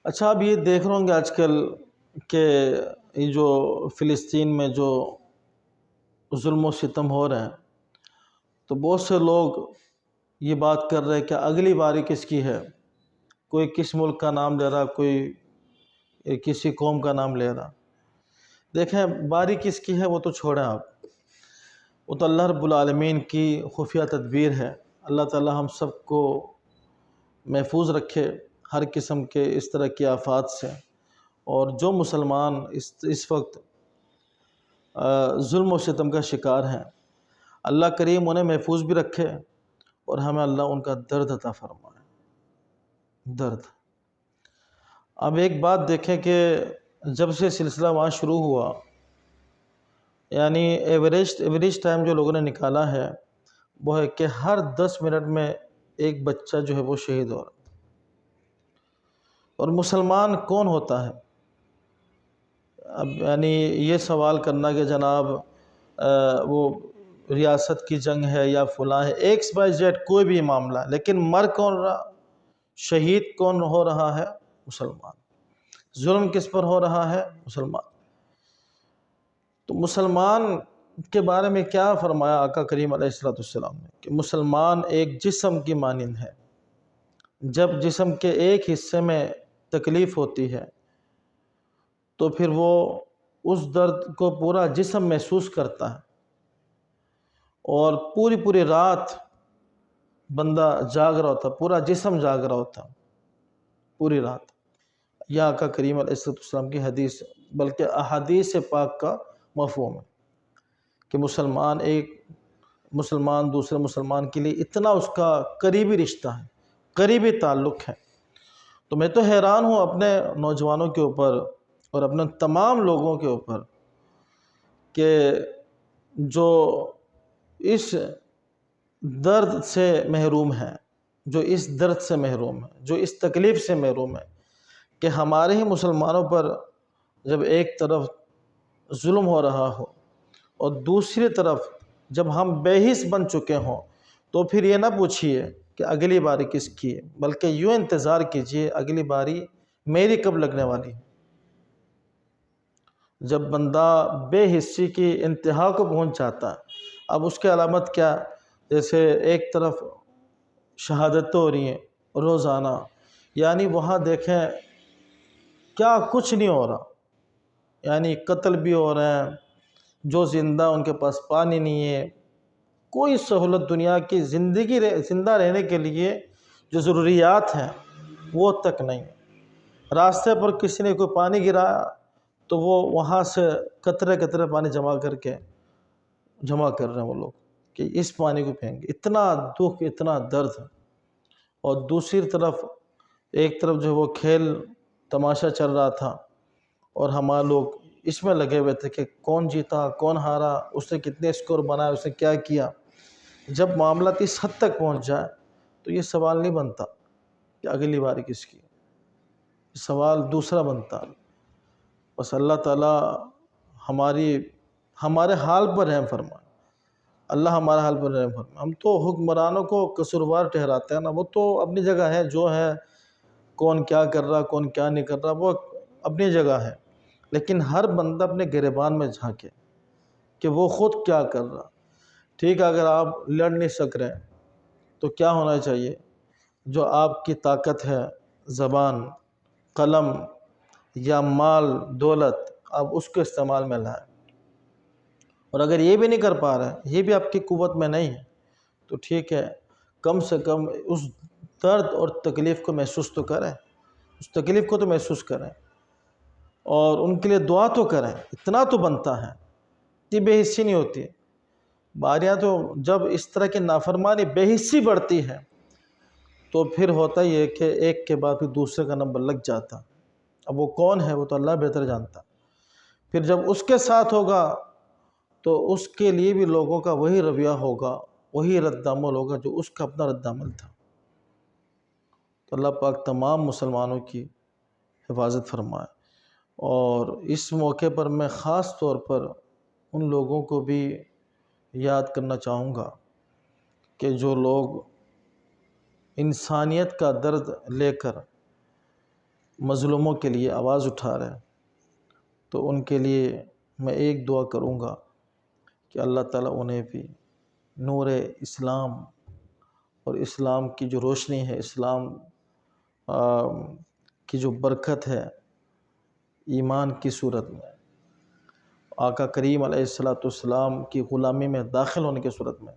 اچھا، اب یہ دیکھ رہے ہوں گے آج کل کہ یہ جو فلسطین میں جو ظلم و ستم ہو رہے ہیں، تو بہت سے لوگ یہ بات کر رہے ہیں کہ اگلی باری کس کی ہے۔ کوئی کس ملک کا نام لے رہا، کوئی کسی قوم کا نام لے رہا۔ دیکھیں، باری کس کی ہے وہ تو چھوڑیں آپ، وہ تو اللہ رب العالمین کی خفیہ تدبیر ہے۔ اللہ تعالی ہم سب کو محفوظ رکھے ہر قسم کے اس طرح کی آفات سے، اور جو مسلمان اس وقت ظلم و ستم کا شکار ہیں، اللہ کریم انہیں محفوظ بھی رکھے، اور ہمیں اللہ ان کا درد عطا فرمائے۔ درد۔ اب ایک بات دیکھیں کہ جب سے سلسلہ وہاں شروع ہوا، یعنی ایوریج ٹائم جو لوگوں نے نکالا ہے وہ ہے کہ ہر 10 منٹ میں ایک بچہ جو ہے وہ شہید ہو رہا۔ اور مسلمان کون ہوتا ہے؟ اب یعنی یہ سوال کرنا کہ جناب وہ ریاست کی جنگ ہے یا فلاں ہے، ایکس بائی زیڈ کوئی بھی معاملہ، لیکن مر کون رہا، شہید کون ہو رہا ہے؟ مسلمان۔ ظلم کس پر ہو رہا ہے؟ مسلمان۔ تو مسلمان کے بارے میں کیا فرمایا آقا کریم علیہ السلام نے کہ مسلمان ایک جسم کی مانند ہے۔ جب جسم کے ایک حصے میں تکلیف ہوتی ہے تو پھر وہ اس درد کو پورا جسم محسوس کرتا ہے، اور پوری رات بندہ جاگ رہا ہوتا، پورا جسم جاگ رہا ہوتا پوری رات۔ یہ آقا کریم علیہ السلام کی حدیث، بلکہ احادیث پاک کا مفہوم ہے کہ مسلمان دوسرے مسلمان کے لیے اتنا اس کا قریبی رشتہ ہے، قریبی تعلق ہے۔ تو میں تو حیران ہوں اپنے نوجوانوں کے اوپر اور اپنے تمام لوگوں کے اوپر کہ جو اس درد سے محروم ہے، جو اس درد سے محروم ہے، جو اس تکلیف سے محروم ہے کہ ہمارے ہی مسلمانوں پر جب ایک طرف ظلم ہو رہا ہو اور دوسری طرف جب ہم بے حس بن چکے ہوں، تو پھر یہ نہ پوچھئے کہ اگلی باری کس کی ہے، بلکہ یوں انتظار کیجئے اگلی باری میری کب لگنے والی ہے۔ جب بندہ بے حسی کی انتہا کو پہنچ جاتا ہے، اب اس کے علامت کیا؟ جیسے ایک طرف شہادتیں ہو رہی ہیں روزانہ، یعنی وہاں دیکھیں کیا کچھ نہیں ہو رہا، یعنی قتل بھی ہو رہے ہیں، جو زندہ ان کے پاس پانی نہیں ہے، کوئی سہولت دنیا کی زندہ رہنے کے لیے جو ضروریات ہیں وہ تک نہیں۔ راستے پر کسی نے کوئی پانی گرایا تو وہ وہاں سے قطرے قطرے پانی جمع کر رہے ہیں وہ لوگ کہ اس پانی کو پئیں گے۔ اتنا دکھ، اتنا درد۔ اور دوسری طرف ایک طرف جو وہ کھیل تماشا چل رہا تھا، اور ہمارے لوگ اس میں لگے ہوئے تھے کہ کون جیتا، کون ہارا، اس نے کتنے سکور بنائے، اس نے کیا کیا۔ جب معاملات اس حد تک پہنچ جائے تو یہ سوال نہیں بنتا کہ اگلی باری کس کی، سوال دوسرا بنتا۔ بس اللہ تعالیٰ ہمارے حال پر رحم فرمائے، اللہ ہمارے حال پر رحم فرمائے۔ ہم تو حکمرانوں کو قصوروار ٹھہراتے ہیں نا، وہ تو اپنی جگہ ہے، جو ہے کون کیا کر رہا، کون کیا نہیں کر رہا، وہ اپنی جگہ ہے، لیکن ہر بندہ اپنے گریبان میں جھانکے کہ وہ خود کیا کر رہا۔ ٹھیک ہے، اگر آپ لڑ نہیں سک رہے تو کیا ہونا چاہیے؟ جو آپ کی طاقت ہے، زبان، قلم یا مال دولت، آپ اس کو استعمال میں لائیں۔ اور اگر یہ بھی نہیں کر پا رہے، یہ بھی آپ کی قوت میں نہیں ہے، تو ٹھیک ہے، کم سے کم اس درد اور تکلیف کو محسوس تو کریں، اس تکلیف کو تو محسوس کریں، اور ان کے لیے دعا تو کریں، اتنا تو بنتا ہے۔ اتنی بے حسی نہیں ہوتی باریاں تو جب اس طرح کی نافرمانی بے حسی بڑھتی ہے تو پھر ہوتا ہی ہے کہ ایک کے بعد پھر دوسرے کا نمبر لگ جاتا۔ اب وہ کون ہے وہ تو اللہ بہتر جانتا۔ پھر جب اس کے ساتھ ہوگا تو اس کے لیے بھی لوگوں کا وہی رویہ ہوگا، وہی رد عمل ہوگا جو اس کا اپنا رد عمل تھا۔ تو اللہ پاک تمام مسلمانوں کی حفاظت فرمائے۔ اور اس موقع پر میں خاص طور پر ان لوگوں کو بھی یاد کرنا چاہوں گا کہ جو لوگ انسانیت کا درد لے کر مظلوموں کے لیے آواز اٹھا رہے ہیں، تو ان کے لیے میں ایک دعا کروں گا کہ اللہ تعالیٰ انہیں بھی نور اسلام اور اسلام کی جو روشنی ہے، اسلام کی جو برکت ہے ایمان کی صورت میں، آقا کریم علیہ الصلوۃ والسلام کی غلامی میں داخل ہونے کی صورت میں،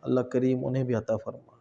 اللہ کریم انہیں بھی عطا فرما۔